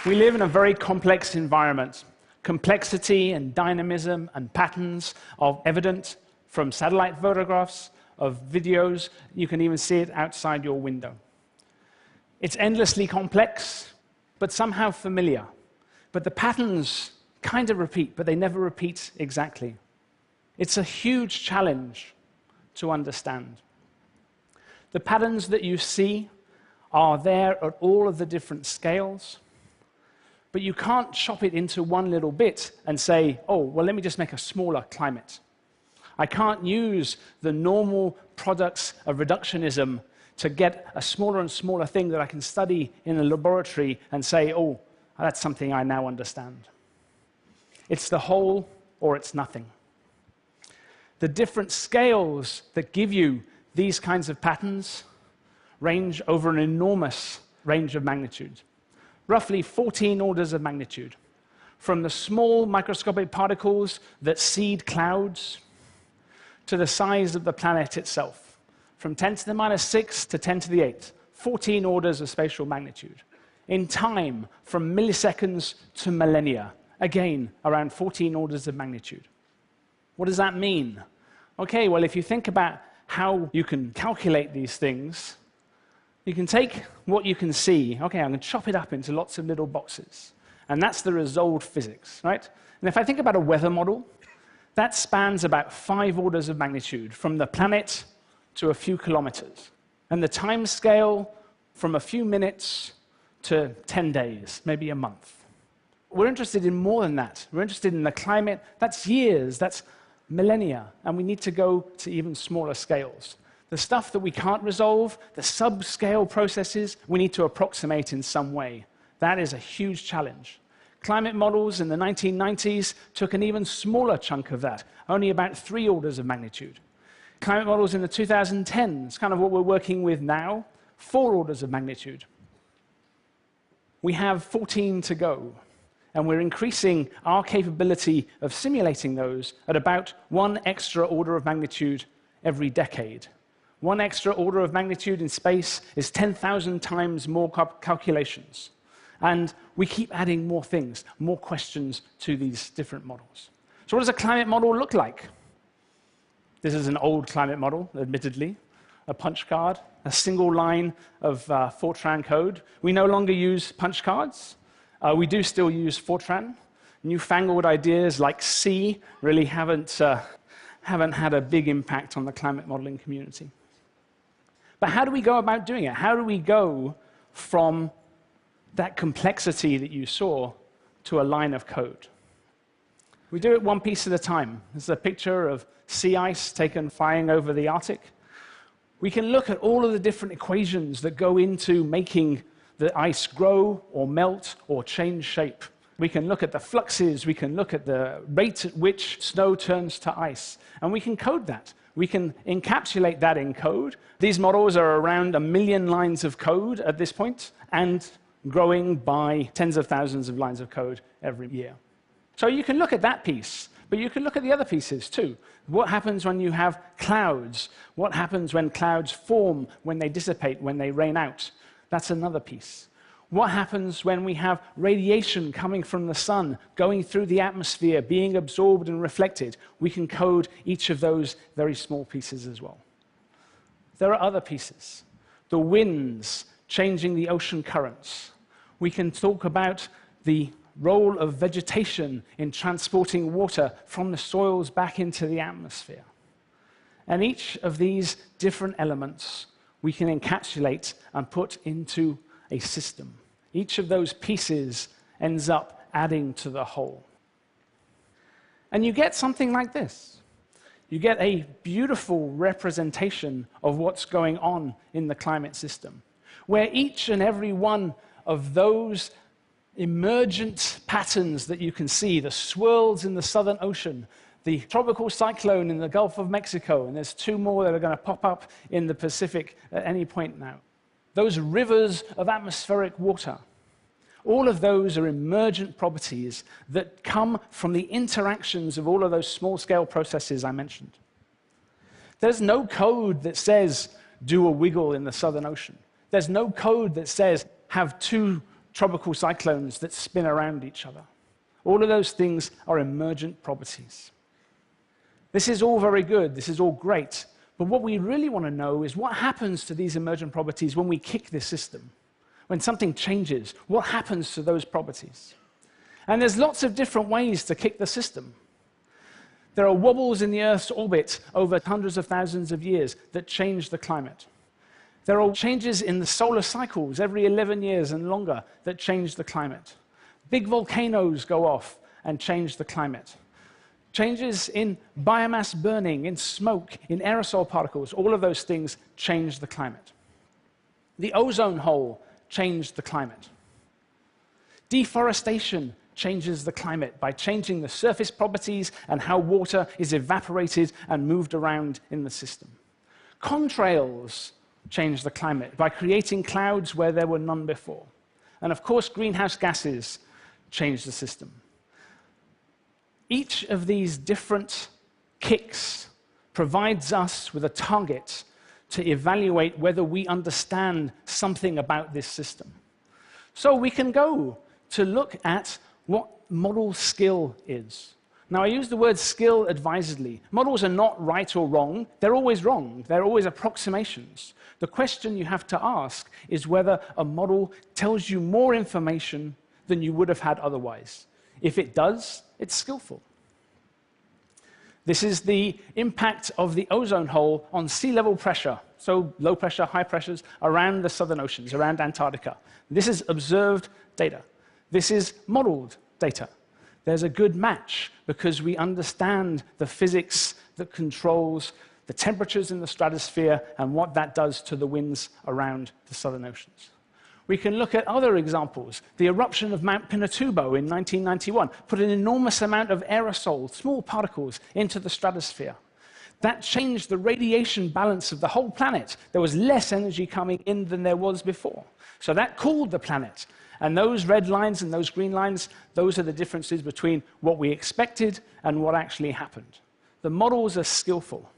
We live in a very complex environment. Complexity and dynamism and patterns are evident from satellite photographs, of videos. You can even see it outside your window. It's endlessly complex, but somehow familiar. But the patterns kind of repeat, but they never repeat exactly. It's a huge challenge to understand. The patterns that you see are there at all of the different scales, but you can't chop it into one little bit and say, oh, well, let me just make a smaller climate. I can't use the normal products of reductionism to get a smaller and smaller thing that I can study in a laboratory and say, oh, that's something I now understand. It's the whole or it's nothing. The different scales that give you these kinds of patterns range over an enormous range of magnitude, roughly 14 orders of magnitude, from the small microscopic particles that seed clouds to the size of the planet itself, from 10 to the minus 6 to 10 to the 8, 14 orders of spatial magnitude. In time, from milliseconds to millennia, again, around 14 orders of magnitude. What does that mean? Okay, well, if you think about how you can calculate these things, you can take what you can see. Okay, I'm going to chop it up into lots of little boxes. And that's the resolved physics, right? And if I think about a weather model, that spans about 5 orders of magnitude, from the planet to a few kilometers. And the time scale from a few minutes to 10 days, maybe a month. We're interested in more than that. We're interested in the climate. That's years, that's millennia. And we need to go to even smaller scales. The stuff that we can't resolve, the sub-scale processes, we need to approximate in some way. That is a huge challenge. Climate models in the 1990s took an even smaller chunk of that, only about 3 orders of magnitude. Climate models in the 2010s, kind of what we're working with now, 4 orders of magnitude. We have 14 to go, and we're increasing our capability of simulating those at about 1 extra order of magnitude every decade. 1 extra order of magnitude in space is 10,000 times more calculations. And we keep adding more things, more questions to these different models. So what does a climate model look like? This is an old climate model, admittedly. A punch card, a single line of Fortran code. We no longer use punch cards. We do still use Fortran. Newfangled ideas like C really haven't had a big impact on the climate modeling community. But how do we go about doing it? How do we go from that complexity that you saw to a line of code? We do it one piece at a time. This is a picture of sea ice taken flying over the Arctic. We can look at all of the different equations that go into making the ice grow or melt or change shape. We can look at the fluxes, we can look at the rate at which snow turns to ice, and we can code that. We can encapsulate that in code. These models are around 1 million lines of code at this point, and growing by tens of thousands of lines of code every year. So you can look at that piece, but you can look at the other pieces too. What happens when you have clouds? What happens when clouds form, when they dissipate, when they rain out? That's another piece. What happens when we have radiation coming from the sun, going through the atmosphere, being absorbed and reflected? We can code each of those very small pieces as well. There are other pieces. The winds changing the ocean currents. We can talk about the role of vegetation in transporting water from the soils back into the atmosphere. And each of these different elements we can encapsulate and put into a system. Each of those pieces ends up adding to the whole. And you get something like this. You get a beautiful representation of what's going on in the climate system, where each and every one of those emergent patterns that you can see, the swirls in the Southern Ocean, the tropical cyclone in the Gulf of Mexico, and there's 2 more that are going to pop up in the Pacific at any point now. Those rivers of atmospheric water, all of those are emergent properties that come from the interactions of all of those small-scale processes I mentioned. There's no code that says, do a wiggle in the Southern Ocean. There's no code that says, have 2 tropical cyclones that spin around each other. All of those things are emergent properties. This is all very good, this is all great, but what we really want to know is what happens to these emergent properties when we kick this system. When something changes, what happens to those properties? And there's lots of different ways to kick the system. There are wobbles in the Earth's orbit over hundreds of thousands of years that change the climate. There are changes in the solar cycles every 11 years and longer that change the climate. Big volcanoes go off and change the climate. Changes in biomass burning, in smoke, in aerosol particles, all of those things change the climate. The ozone hole changed the climate. Deforestation changes the climate by changing the surface properties and how water is evaporated and moved around in the system. Contrails change the climate by creating clouds where there were none before. And of course, greenhouse gases change the system. Each of these different kicks provides us with a target to evaluate whether we understand something about this system. So we can go to look at what model skill is. Now, I use the word skill advisedly. Models are not right or wrong. They're always wrong. They're always approximations. The question you have to ask is whether a model tells you more information than you would have had otherwise. If it does, it's skillful. This is the impact of the ozone hole on sea level pressure, so low pressure, high pressures around the southern oceans, around Antarctica. This is observed data. This is modeled data. There's a good match because we understand the physics that controls the temperatures in the stratosphere and what that does to the winds around the southern oceans. We can look at other examples. The eruption of Mount Pinatubo in 1991 put an enormous amount of aerosol, small particles, into the stratosphere. That changed the radiation balance of the whole planet. There was less energy coming in than there was before. So that cooled the planet. And those red lines and those green lines, those are the differences between what we expected and what actually happened. The models are skillful,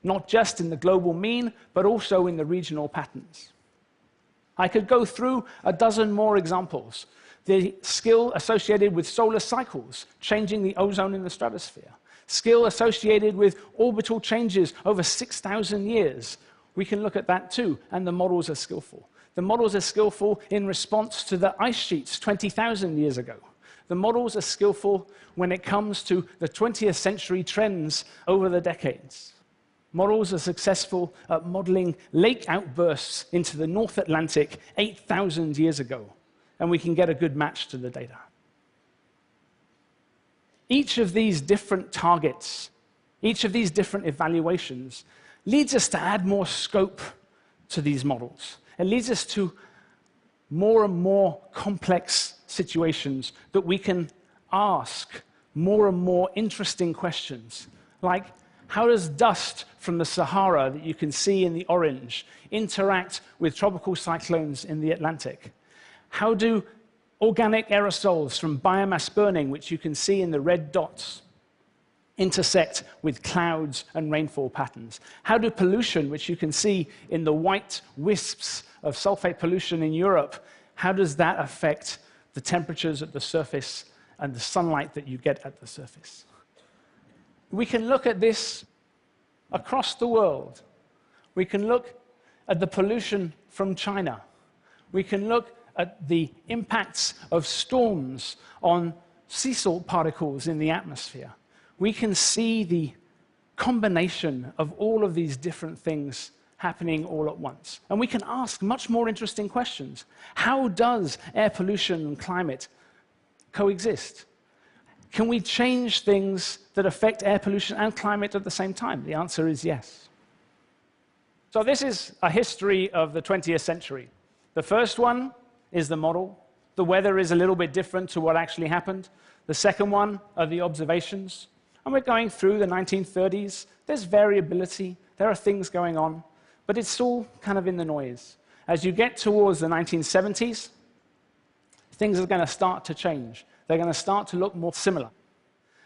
not just in the global mean, but also in the regional patterns. I could go through a dozen more examples. The skill associated with solar cycles, changing the ozone in the stratosphere. Skill associated with orbital changes over 6,000 years. We can look at that too, and the models are skillful. The models are skillful in response to the ice sheets 20,000 years ago. The models are skillful when it comes to the 20th century trends over the decades. Models are successful at modeling lake outbursts into the North Atlantic 8,000 years ago, and we can get a good match to the data. Each of these different targets, each of these different evaluations, leads us to add more scope to these models. It leads us to more and more complex situations that we can ask more and more interesting questions, like how does dust from the Sahara that you can see in the orange interact with tropical cyclones in the Atlantic? How do organic aerosols from biomass burning, which you can see in the red dots, intersect with clouds and rainfall patterns? How do pollution, which you can see in the white wisps of sulfate pollution in Europe, how does that affect the temperatures at the surface and the sunlight that you get at the surface? We can look at this across the world. We can look at the pollution from China. We can look at the impacts of storms on sea salt particles in the atmosphere. We can see the combination of all of these different things happening all at once. And we can ask much more interesting questions. How does air pollution and climate coexist? Can we change things that affect air pollution and climate at the same time? The answer is yes. So this is a history of the 20th century. The first one is the model. The weather is a little bit different to what actually happened. The second one are the observations. And we're going through the 1930s. There's variability. There are things going on. But it's all kind of in the noise. As you get towards the 1970s, things are going to start to change. They're going to start to look more similar.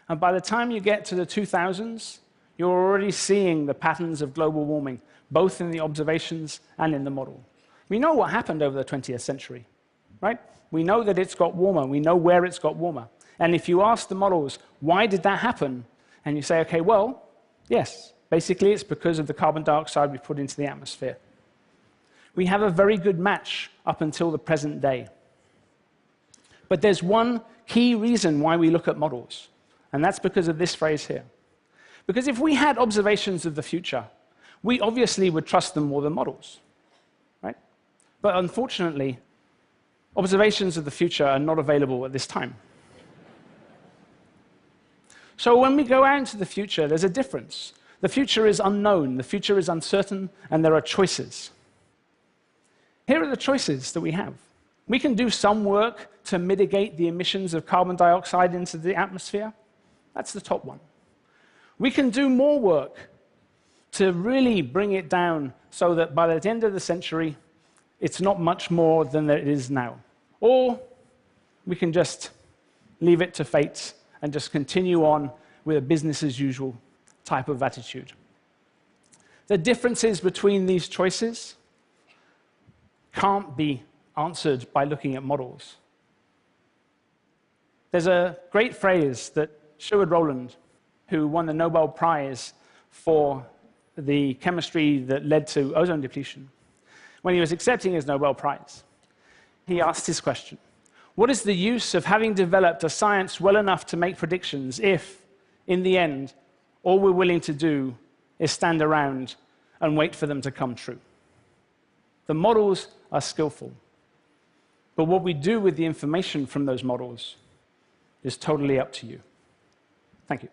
And by the time you get to the 2000s, you're already seeing the patterns of global warming, both in the observations and in the model. We know what happened over the 20th century. right? We know that it's got warmer. We know where it's got warmer. And if you ask the models, why did that happen? And you say, OK, well, yes, basically it's because of the carbon dioxide we put into the atmosphere. We have a very good match up until the present day. But there's one key reason why we look at models, and that's because of this phrase here. Because if we had observations of the future, we obviously would trust them more than models, right? But unfortunately, observations of the future are not available at this time. So when we go out into the future, there's a difference. The future is unknown, the future is uncertain, and there are choices. Here are the choices that we have. We can do some work to mitigate the emissions of carbon dioxide into the atmosphere. That's the top one. We can do more work to really bring it down so that by the end of the century, it's not much more than it is now. Or we can just leave it to fate and just continue on with a business-as-usual type of attitude. The differences between these choices can't be answered by looking at models. There's a great phrase that Sherwood Rowland, who won the Nobel Prize for the chemistry that led to ozone depletion, when he was accepting his Nobel Prize, he asked his question: what is the use of having developed a science well enough to make predictions if, in the end, all we're willing to do is stand around and wait for them to come true? The models are skillful, but what we do with the information from those models is totally up to you. Thank you.